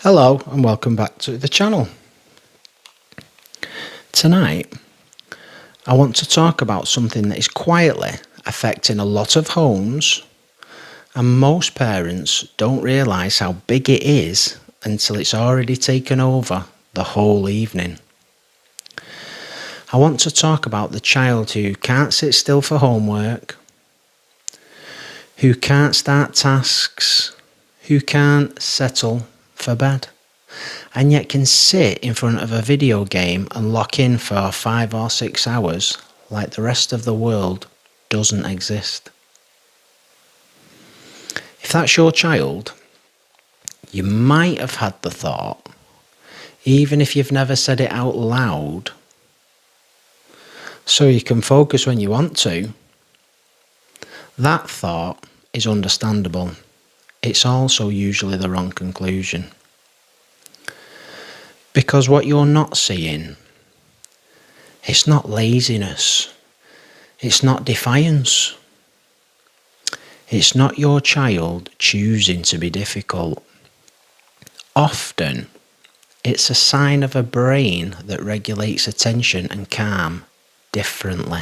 Hello and welcome back to the channel. Tonight I want to talk about something that is quietly affecting a lot of homes, and most parents don't realise how big it is until it's already taken over the whole evening. I want to talk about the child who can't sit still for homework, who can't start tasks, who can't settle for bed, and yet can sit in front of a video game and lock in for 5 or 6 hours like the rest of the world doesn't exist. If that's your child, you might have had the thought, even if you've never said it out loud, so you can focus when you want to. That thought is understandable. It's also usually the wrong conclusion. Because what you're not seeing, it's not laziness, it's not defiance, it's not your child choosing to be difficult. Often, it's a sign of a brain that regulates attention and calm differently.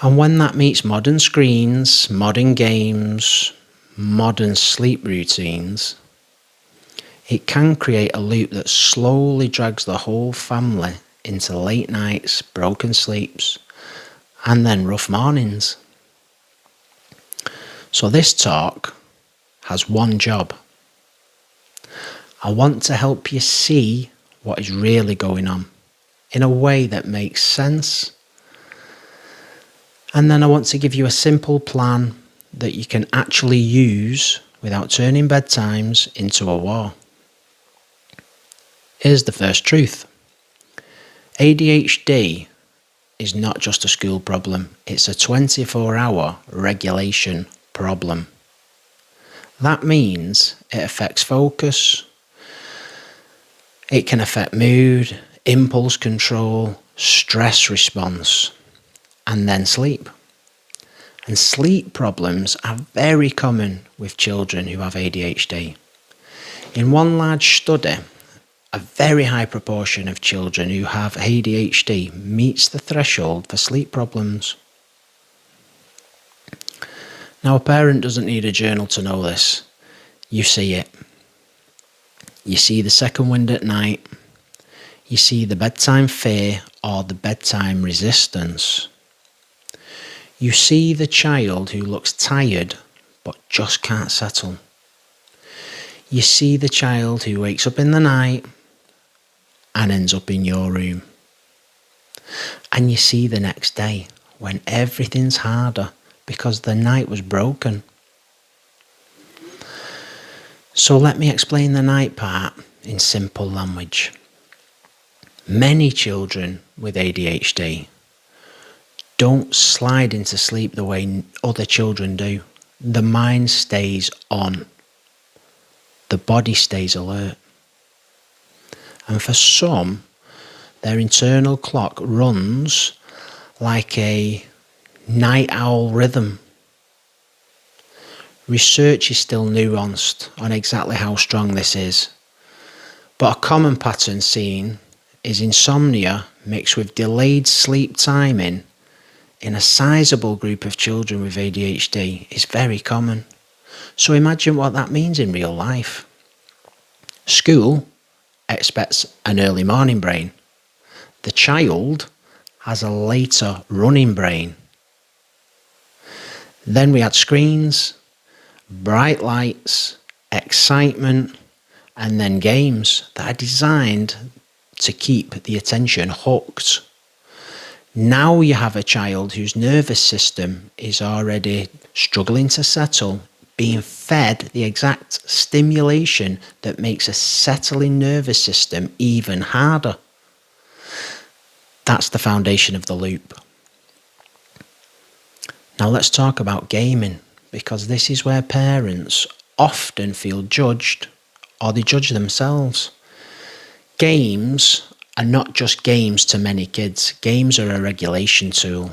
And when that meets modern screens, modern games, modern sleep routines, it can create a loop that slowly drags the whole family into late nights, broken sleeps, and then rough mornings. So this talk has one job. I want to help you see what is really going on in a way that makes sense. And then I want to give you a simple plan that you can actually use without turning bedtimes into a war. Here's the first truth. ADHD is not just a school problem, it's a 24-hour regulation problem. That means it affects focus, it can affect mood, impulse control, stress response, and then sleep. And sleep problems are very common with children who have ADHD. In one large study, a very high proportion of children who have ADHD meets the threshold for sleep problems. Now, a parent doesn't need a journal to know this. You see it. You see the second wind at night. You see the bedtime fear or the bedtime resistance. You see the child who looks tired but just can't settle. You see the child who wakes up in the night and ends up in your room. And you see the next day when everything's harder because the night was broken. So let me explain the night part in simple language. Many children with ADHD don't slide into sleep the way other children do. The mind stays on. The body stays alert. And for some, their internal clock runs like a night owl rhythm. Research is still nuanced on exactly how strong this is. But a common pattern seen is insomnia mixed with delayed sleep timing in a sizable group of children with ADHD is very common. So imagine what that means in real life. School expects an early morning brain. The child has a later running brain. Then we had screens, bright lights, excitement, and then games that are designed to keep the attention hooked. Now you have a child whose nervous system is already struggling to settle, being fed the exact stimulation that makes a settling nervous system even harder. That's the foundation of the loop. Now let's talk about gaming, because this is where parents often feel judged, or they judge themselves. Games are not just games to many kids. Games are a regulation tool.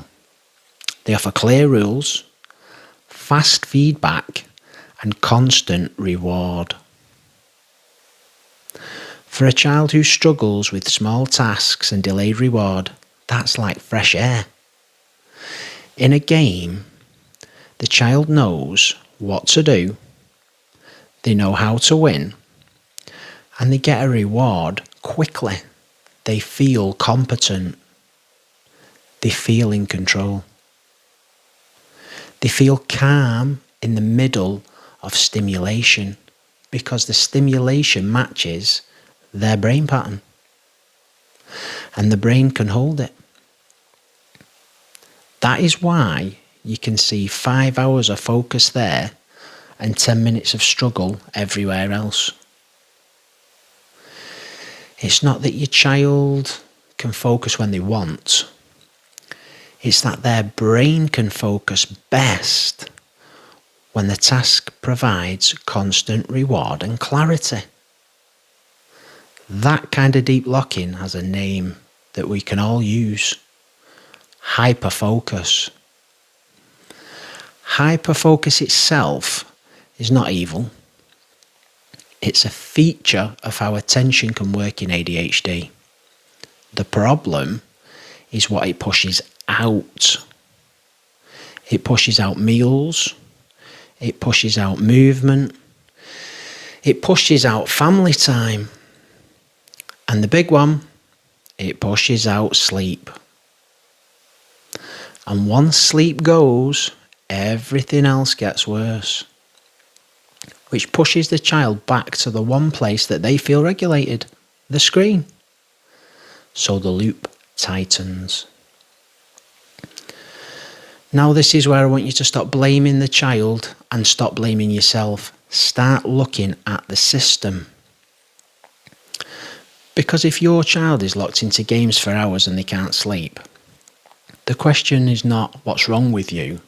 They offer clear rules, fast feedback, and constant reward. For a child who struggles with small tasks and delayed reward, that's like fresh air. In a game, the child knows what to do, they know how to win, and they get a reward quickly. They feel competent. They feel in control. They feel calm in the middle of stimulation because the stimulation matches their brain pattern and the brain can hold it. That is why you can see 5 hours of focus there and 10 minutes of struggle everywhere else. It's not that your child can focus when they want. It's that their brain can focus best when the task provides constant reward and clarity. That kind of deep locking has a name that we can all use. Hyperfocus. Hyperfocus itself is not evil. It's a feature of how attention can work in ADHD. The problem is what it pushes out. It pushes out meals. It pushes out movement. It pushes out family time. And the big one, it pushes out sleep. And once sleep goes, everything else gets worse, which pushes the child back to the one place that they feel regulated, the screen. So the loop tightens. Now this is where I want you to stop blaming the child and stop blaming yourself. Start looking at the system. Because if your child is locked into games for hours and they can't sleep, the question is not what's wrong with you.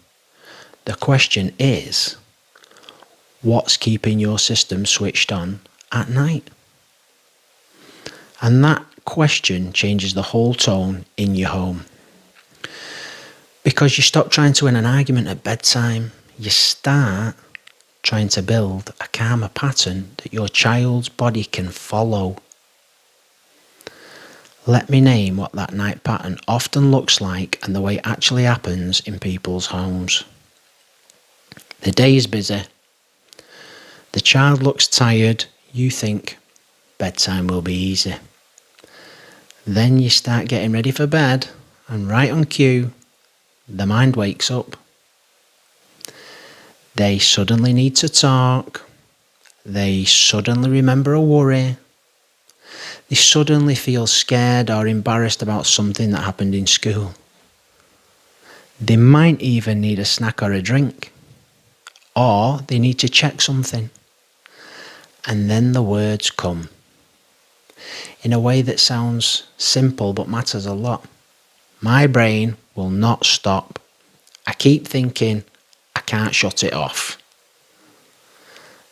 The question is, what's keeping your system switched on at night? And that question changes the whole tone in your home. Because you stop trying to win an argument at bedtime, you start trying to build a calmer pattern that your child's body can follow. Let me name what that night pattern often looks like and the way it actually happens in people's homes. The day is busy. The child looks tired. You think bedtime will be easy. Then you start getting ready for bed, and right on cue, the mind wakes up. They suddenly need to talk. They suddenly remember a worry. They suddenly feel scared or embarrassed about something that happened in school. They might even need a snack or a drink. Or they need to check something. And then the words come. In a way that sounds simple but matters a lot. My brain will not stop. I keep thinking, I can't shut it off.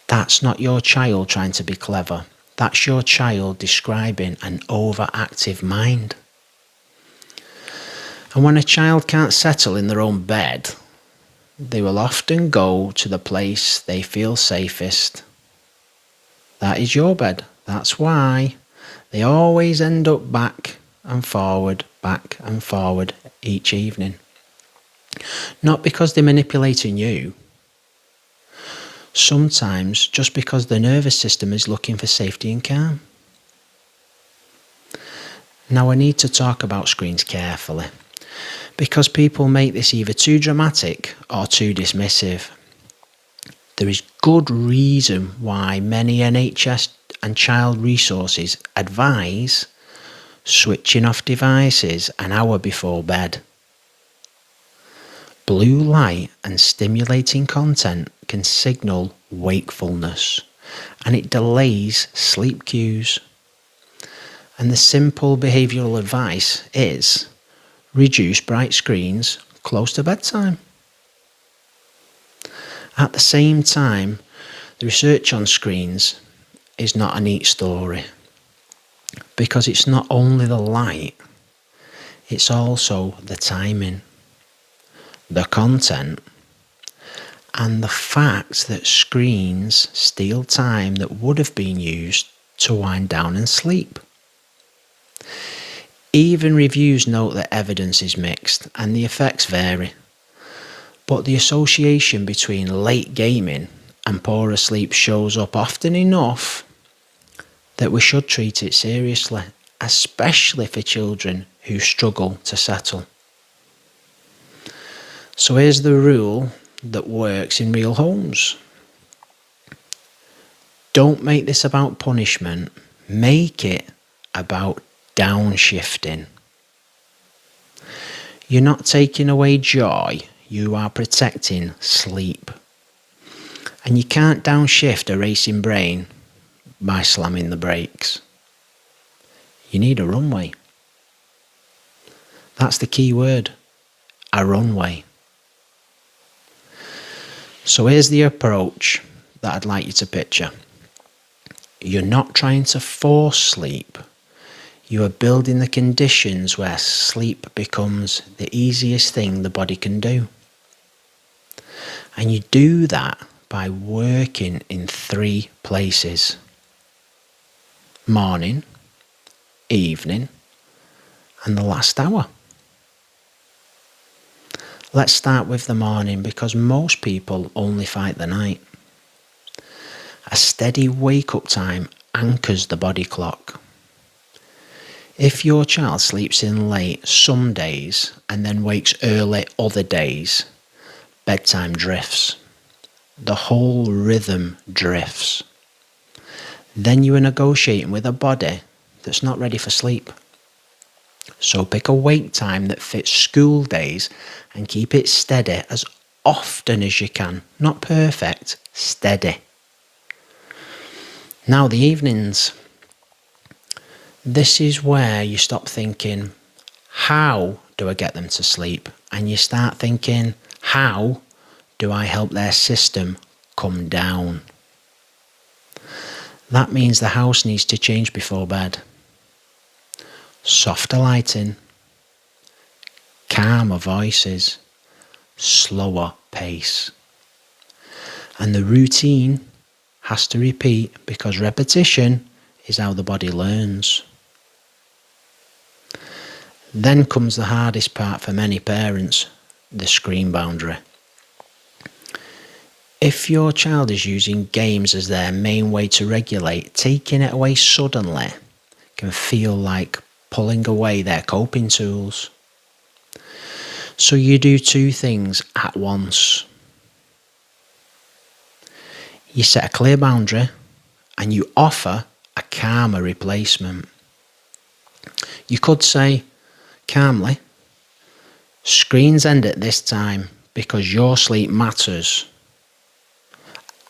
That's not your child trying to be clever. That's your child describing an overactive mind. And when a child can't settle in their own bed, they will often go to the place they feel safest. That is your bed. That's why they always end up back and forward each evening. Not because they're manipulating you. Sometimes just because the nervous system is looking for safety and calm. Now I need to talk about screens carefully, because people make this either too dramatic or too dismissive. There is good reason why many NHS and child resources advise switching off devices an hour before bed. Blue light and stimulating content can signal wakefulness, and it delays sleep cues. And the simple behavioural advice is reduce bright screens close to bedtime. At the same time, the research on screens is not a neat story, because it's not only the light, it's also the timing, the content, and the fact that screens steal time that would have been used to wind down and sleep. Even reviews note that evidence is mixed and the effects vary, but the association between late gaming and poorer sleep shows up often enough that we should treat it seriously, especially for children who struggle to settle. So here's the rule that works in real homes. Don't make this about punishment, make it about downshifting. You're not taking away joy, you are protecting sleep. And you can't downshift a racing brain by slamming the brakes. You need a runway. That's the key word, a runway. So here's the approach that I'd like you to picture. You're not trying to force sleep. You are building the conditions where sleep becomes the easiest thing the body can do. And you do that by working in 3 places: morning, evening, and the last hour. Let's start with the morning, because most people only fight the night. A steady wake-up time anchors the body clock. If your child sleeps in late some days and then wakes early other days, bedtime drifts. The whole rhythm drifts. Then you are negotiating with a body that's not ready for sleep. So pick a wake time that fits school days and keep it steady as often as you can. Not perfect, steady. Now the evenings. This is where you stop thinking, how do I get them to sleep? And you start thinking, how do I help their system come down? That means the house needs to change before bed. Softer lighting, calmer voices, slower pace. And the routine has to repeat, because repetition is how the body learns. Then comes the hardest part for many parents, the screen boundary. If your child is using games as their main way to regulate, taking it away suddenly can feel like pulling away their coping tools. So you do 2 things at once. You set a clear boundary and you offer a calmer replacement. You could say calmly, screens end at this time because your sleep matters.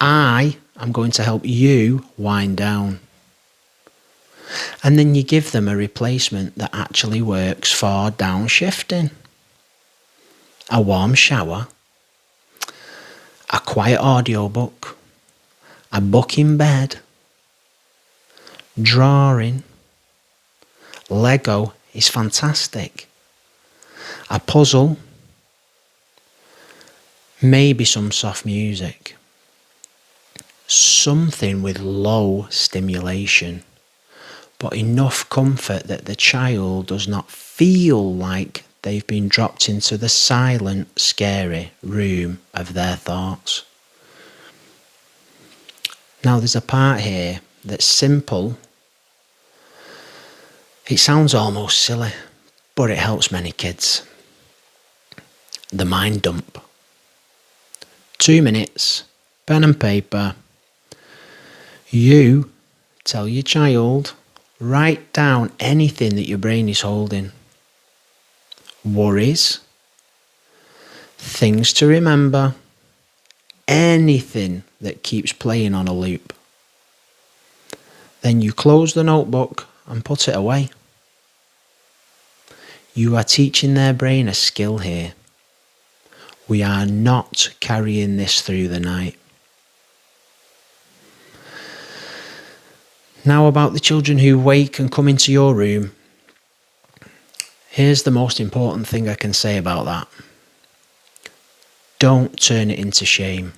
I am going to help you wind down. And then you give them a replacement that actually works for downshifting. A warm shower, a quiet audiobook, a book in bed, drawing, Lego is fantastic. A puzzle, maybe some soft music. Something with low stimulation, but enough comfort that the child does not feel like they've been dropped into the silent, scary room of their thoughts. Now there's a part here that's simple. It sounds almost silly, but it helps many kids. The mind dump. 2 minutes, pen and paper. You tell your child, write down anything that your brain is holding. Worries, things to remember, anything that keeps playing on a loop. Then you close the notebook and put it away. You are teaching their brain a skill here. We are not carrying this through the night. Now about the children who wake and come into your room. Here's the most important thing I can say about that. Don't turn it into shame.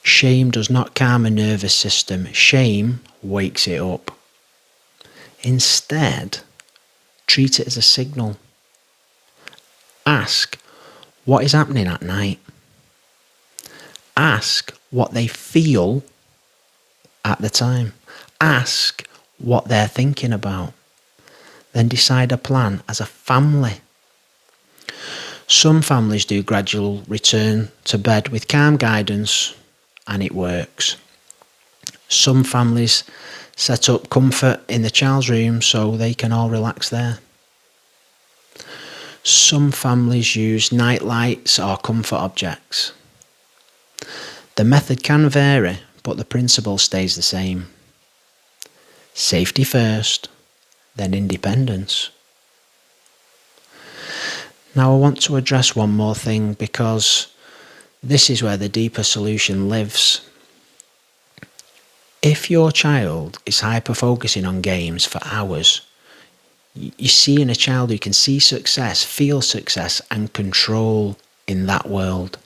Shame does not calm a nervous system. Shame wakes it up. Instead, treat it as a signal. Ask what is happening at night. Ask what they feel at the time. Ask what they're thinking about. Then decide a plan as a family. Some families do gradual return to bed with calm guidance, and it works. Some families set up comfort in the child's room so they can all relax there. Some families use night lights or comfort objects. The method can vary, but the principle stays the same. Safety first, then independence. Now I want to address one more thing, because this is where the deeper solution lives. If your child is hyper-focusing on games for hours, you're seeing a child who can see success, feel success, and control in that world.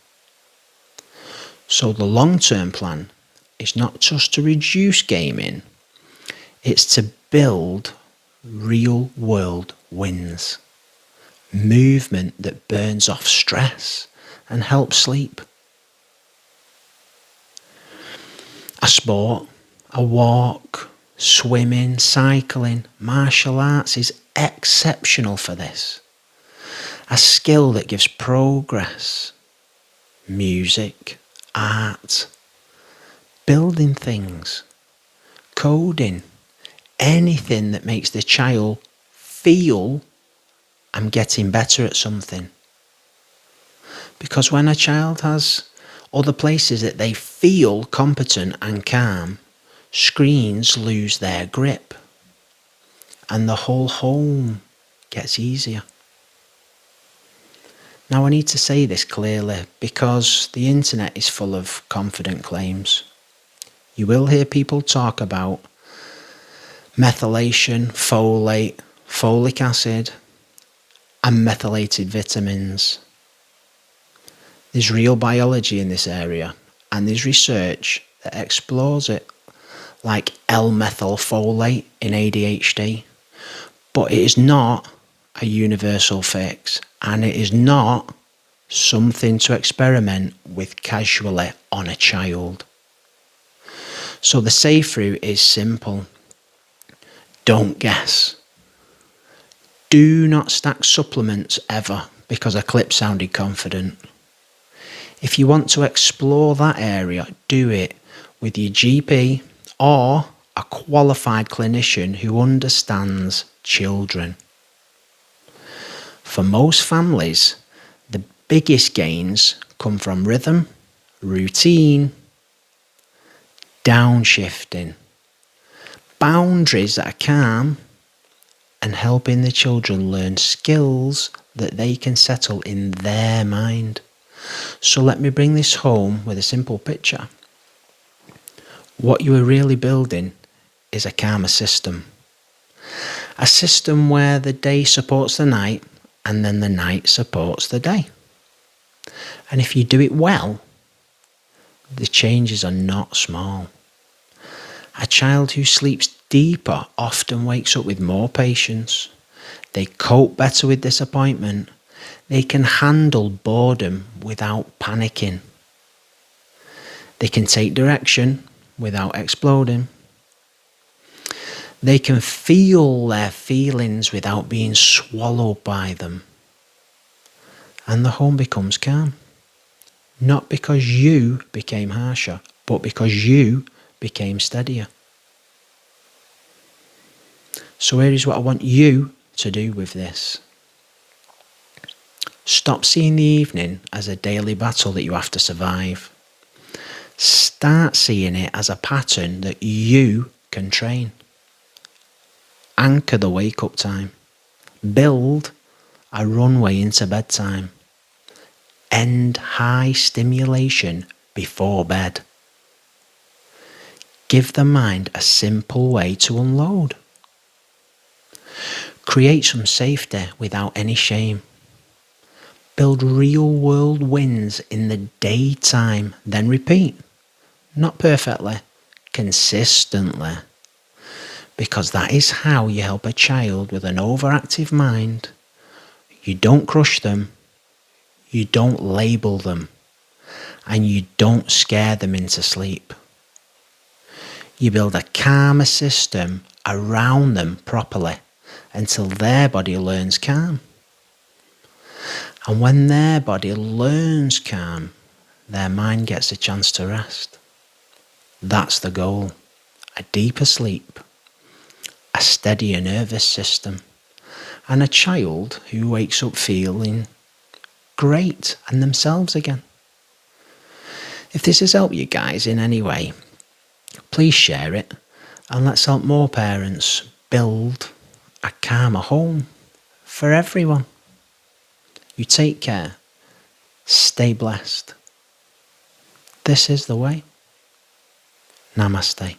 So the long-term plan is not just to reduce gaming, it's to build real-world wins. Movement that burns off stress and helps sleep. A sport, a walk, swimming, cycling, martial arts is exceptional for this. A skill that gives progress. Music, art, building things, coding, anything that makes the child feel I'm getting better at something. Because when a child has other places that they feel competent and calm, screens lose their grip and the whole home gets easier. Now I need to say this clearly, because the internet is full of confident claims. You will hear people talk about methylation, folate, folic acid, and methylated vitamins. There's real biology in this area, and there's research that explores it, like L-methylfolate in ADHD. But it is not a universal fix, and it is not something to experiment with casually on a child. So the safe route is simple. Don't guess. Do not stack supplements ever because a clip sounded confident. If you want to explore that area, do it with your GP or a qualified clinician who understands children. For most families, the biggest gains come from rhythm, routine, downshifting, boundaries that are calm, and helping the children learn skills that they can settle in their mind. So let me bring this home with a simple picture. What you are really building is a calmer system. A system where the day supports the night and then the night supports the day. And if you do it well, the changes are not small. A child who sleeps deeper often wakes up with more patience. They cope better with disappointment. They can handle boredom without panicking. They can take direction without exploding. They can feel their feelings without being swallowed by them. And the home becomes calm. Not because you became harsher, but because you became steadier. So here is what I want you to do with this. Stop seeing the evening as a daily battle that you have to survive. Start seeing it as a pattern that you can train. Anchor the wake-up time. Build a runway into bedtime. End high stimulation before bed. Give the mind a simple way to unload. Create some safety without any shame. Build real-world wins in the daytime, then repeat. Not perfectly, consistently, because that is how you help a child with an overactive mind. You don't crush them, you don't label them, and you don't scare them into sleep. You build a calmer system around them properly until their body learns calm. And when their body learns calm, their mind gets a chance to rest. That's the goal. A deeper sleep, a steadier nervous system, and a child who wakes up feeling great and themselves again. If this has helped you guys in any way, please share it and let's help more parents build a calmer home for everyone. You take care. Stay blessed. This is the way. Namaste.